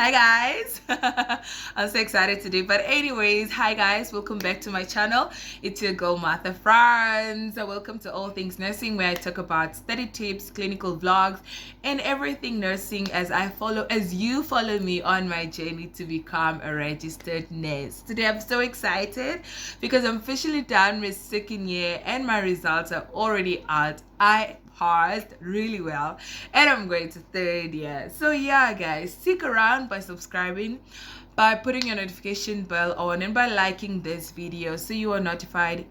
Hi guys. I'm so excited today, but anyways, hi guys, welcome back to my channel. It's your girl Martha Franz. Welcome to All Things Nursing, where I talk about study tips, clinical vlogs, and everything nursing as you follow me on my journey to become a registered nurse. Today I'm so excited because I'm officially done with second year and my results are already out. I passed really well and I'm going to third year. So yeah guys, stick around by subscribing, by putting your notification bell on, and by liking this video so you are notified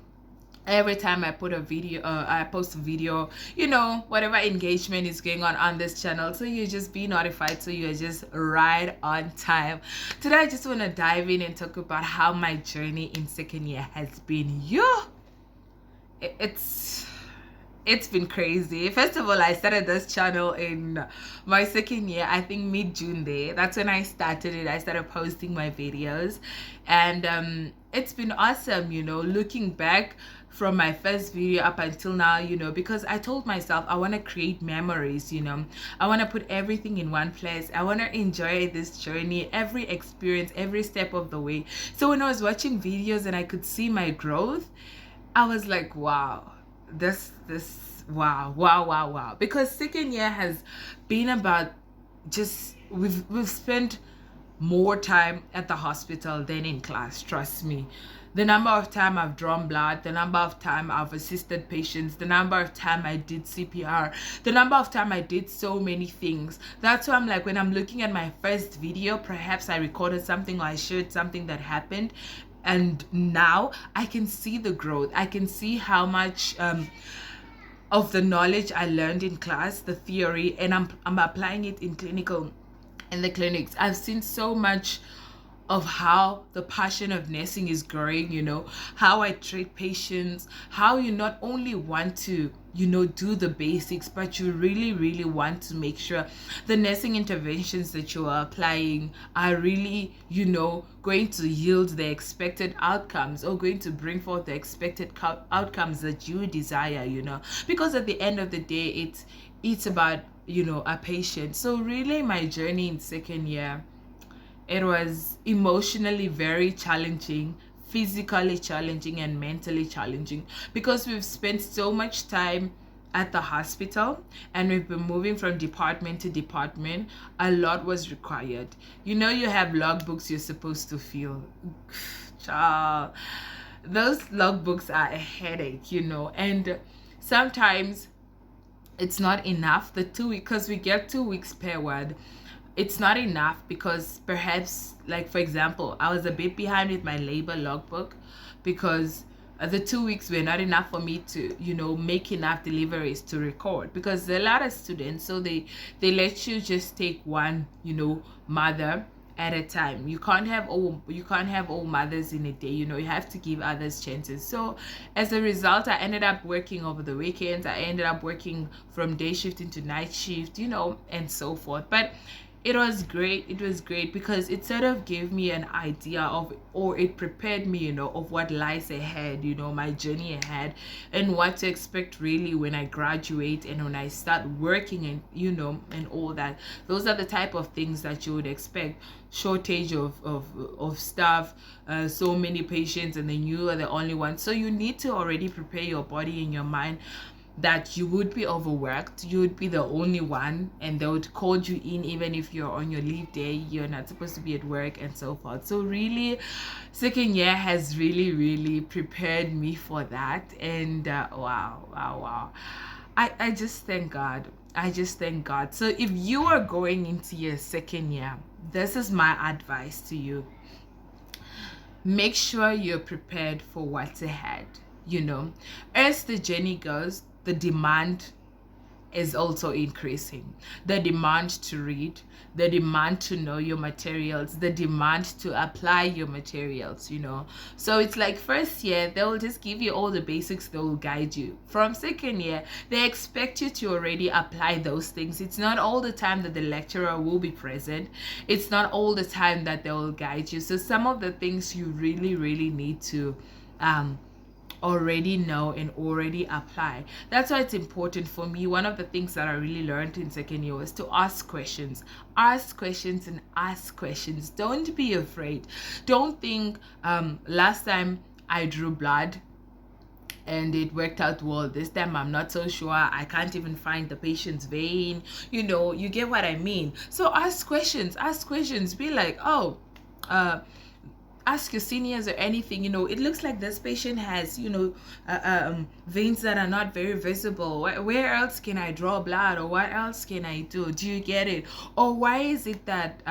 every time I put a video, I post a video, you know, whatever engagement is going on this channel, so you just be notified, so you're just right on time. Today I just want to dive in and talk about how my journey in second year has been. It's been crazy. First of all, I started this channel in my second year, I think mid-June there. That's when I started it. I started posting my videos, and it's been awesome, you know, looking back from my first video up until now, you know, because I told myself I want to create memories, you know. I want to put everything in one place. I want to enjoy this journey, every experience, every step of the way. So when I was watching videos and I could see my growth, I was like, wow, wow, because second year has been about just we've spent more time at the hospital than in class. Trust me, the number of time I've drawn blood, the number of time I've assisted patients, the number of time I did CPR, the number of time I did so many things. That's why I'm like, when I'm looking at my first video, perhaps I recorded something or I shared something that happened, and now I can see the growth. I can see how much of the knowledge I learned in class, the theory, and I'm applying it in the clinics. I've seen so much of how the passion of nursing is growing, you know, how I treat patients, how you not only want to, you know, do the basics, but you really want to make sure the nursing interventions that you are applying are really, you know, going to yield the expected outcomes, or going to bring forth the expected outcomes that you desire, you know, because at the end of the day, it's about, you know, a patient. So really my journey in second year, it was emotionally very challenging, physically challenging, and mentally challenging, because we've spent so much time at the hospital and we've been moving from department to department. A lot was required. You know, you have logbooks you're supposed to fill. Child, those logbooks are a headache, you know, and sometimes it's not enough. The 2 weeks, because we get 2 weeks per ward, it's not enough, because perhaps, like for example, I was a bit behind with my labor logbook because the 2 weeks were not enough for me to, you know, make enough deliveries to record, because there are a lot of students, so they let you just take one, you know, mother at a time. You can't have all mothers in a day, you know, you have to give others chances. So as a result, I ended up working over the weekends. I ended up working from day shift into night shift, you know, and so forth. But it was great because it sort of gave me an idea of, or it prepared me, you know, of what lies ahead, you know, my journey ahead, and what to expect really when I graduate and when I start working, and, you know, and all that. Those are the type of things that you would expect. Shortage of staff, so many patients, and then you are the only one. So you need to already prepare your body and your mind that you would be overworked, you would be the only one, and they would call you in even if you're on your leave day, you're not supposed to be at work, and so forth. So really, second year has really prepared me for that, and wow. I just thank God. So if you are going into your second year, this is my advice to you. Make sure you're prepared for what's ahead. You know, as the journey goes, the demand is also increasing. The demand to read, the demand to know your materials, the demand to apply your materials, you know. So it's like first year, they will just give you all the basics, they will guide you. From second year, they expect you to already apply those things. It's not all the time that the lecturer will be present. It's not all the time that they will guide you. So some of the things you really need to already know and already apply. That's why it's important for me. One of the things that I really learned in second year was to ask questions. Ask questions and ask questions. Don't be afraid. Don't think last time I drew blood and it worked out well, this time I'm not so sure, I can't even find the patient's vein. You get what I mean. So ask questions. Be like, oh, ask your seniors or anything. It looks like this patient has veins that are not very visible. Where else can I draw blood, or what else can I do? Do you get it? Or why is it that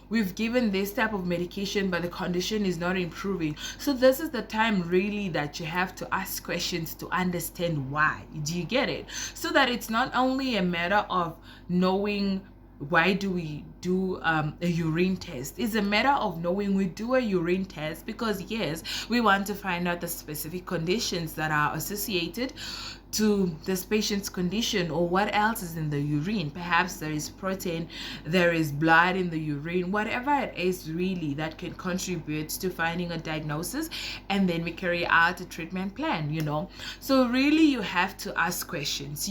we've given this type of medication but the condition is not improving? So this is the time really that you have to ask questions to understand why. Do you get it? So that it's not only a matter of knowing why do we do a urine test. It's a matter of knowing we do a urine test because yes, we want to find out the specific conditions that are associated to this patient's condition, or what else is in the urine. Perhaps there is protein, there is blood in the urine, whatever it is really that can contribute to finding a diagnosis, and then we carry out a treatment plan. So really you have to ask questions.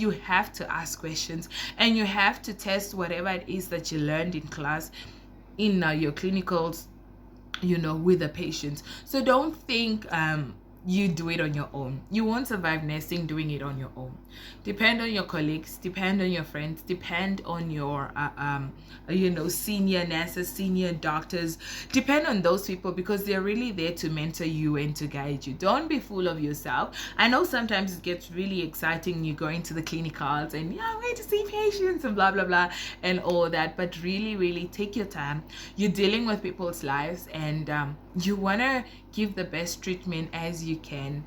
And you have to test whatever it is that you learned in class, in your clinicals, with the patients. So don't think you do it on your own. You won't survive nursing doing it on your own. Depend on your colleagues, depend on your friends, depend on your senior nurses, senior doctors. Depend on those people because they're really there to mentor you and to guide you. Don't be full of yourself. I know sometimes it gets really exciting, you go into the clinicals and I'm going to see patients and blah blah blah and all that, but really take your time. You're dealing with people's lives, and you want to give the best treatment as you can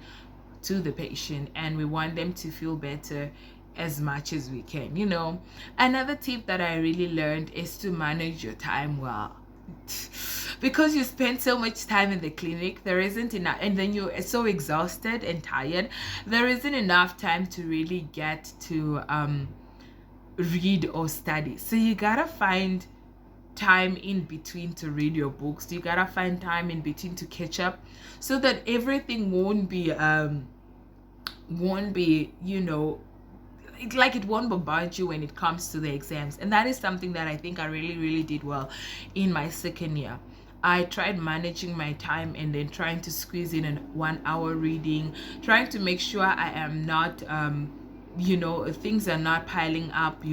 to the patient, and we want them to feel better as much as we can. Another tip that I really learned is to manage your time well. Because you spend so much time in the clinic, there isn't enough, and then you're so exhausted and tired, there isn't enough time to really get to read or study. So you gotta find time in between to read your books. You gotta find time in between to catch up, so that everything won't be like it won't bombard you when it comes to the exams. And that is something that I think I really did well in my second year. I tried managing my time and then trying to squeeze in 1 hour reading, trying to make sure I am not things are not piling up,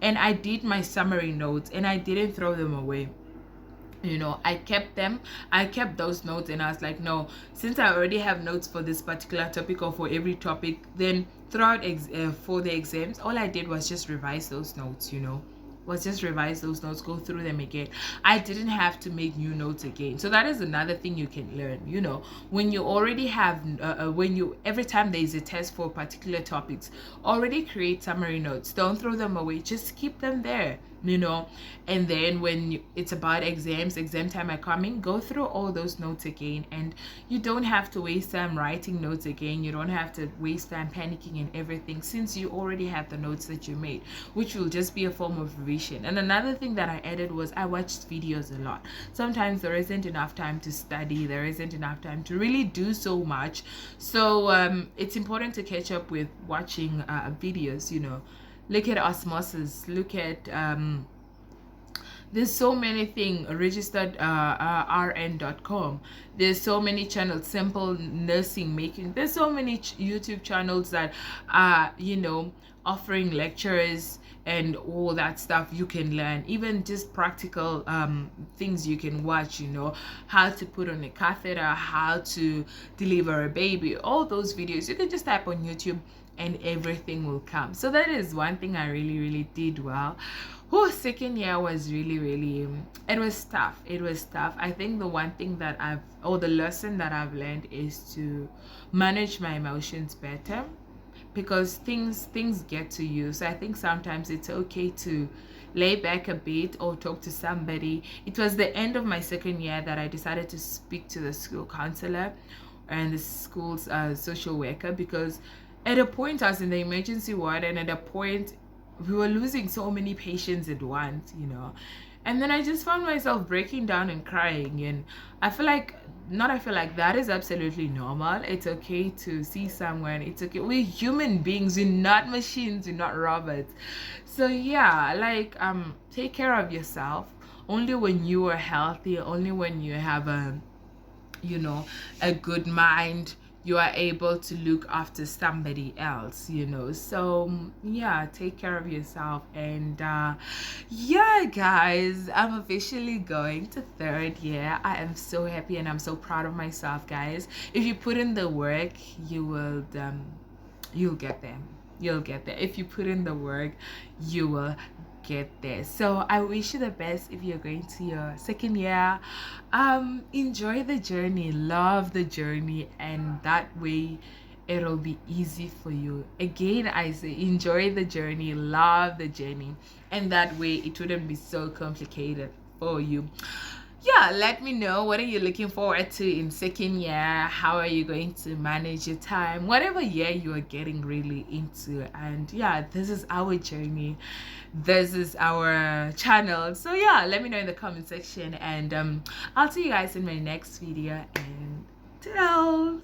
and I did my summary notes and I didn't throw them away. I kept those notes, and I was like, no, since I already have notes for this particular topic or for every topic, then throughout for the exams, all I did was just revise those notes, go through them again. I didn't have to make new notes again. So that is another thing you can learn. When you already have every time there is a test for particular topics, already create summary notes. Don't throw them away, just keep them there. And then when it's about exam time are coming, go through all those notes again, and you don't have to waste time writing notes again. You don't have to waste time panicking and everything, since you already have the notes that you made, which will just be a form of revision. And another thing that I added was I watched videos a lot. Sometimes there isn't enough time to study, there isn't enough time to really do so much, so it's important to catch up with watching videos. Look at osmosis, look at there's so many things, registered rn.com, there's so many channels, simple nursing making, there's so many YouTube channels that are offering lectures and all that stuff you can learn. Even just practical things you can watch, how to put on a catheter, how to deliver a baby, all those videos you can just type on YouTube and everything will come. So that is one thing I really did well. Second year was really it was tough. I think the one thing that the lesson that I've learned is to manage my emotions better, because things get to you. So I think sometimes it's okay to lay back a bit or talk to somebody. It was the end of my second year that I decided to speak to the school counselor and the school's social worker, because at a point I was in the emergency ward, and at a point we were losing so many patients at once, And then I just found myself breaking down and crying. And I feel like, not I feel like, that is absolutely normal. It's okay to see someone. It's okay. We're human beings. We're not machines. We're not robots. So yeah, like take care of yourself. Only when you are healthy, only when you have a, you know, a good mind, you are able to look after somebody else, you know. So yeah, take care of yourself. And yeah guys, I'm officially going to third year. I am so happy and I'm so proud of myself, guys. If you put in the work, you will you'll get there. You'll get there. If you put in the work, you will get there. So I wish you the best if you're going to your second year. Enjoy the journey, love the journey, and that way it'll be easy for you. Again, I say enjoy the journey, love the journey, and that way it wouldn't be so complicated for you. Yeah, let me know, what are you looking forward to in second year? How are you going to manage your time, whatever year you are getting really into? And yeah, this is our journey, this is our channel. So yeah, let me know in the comment section, and I'll see you guys in my next video, and toodles.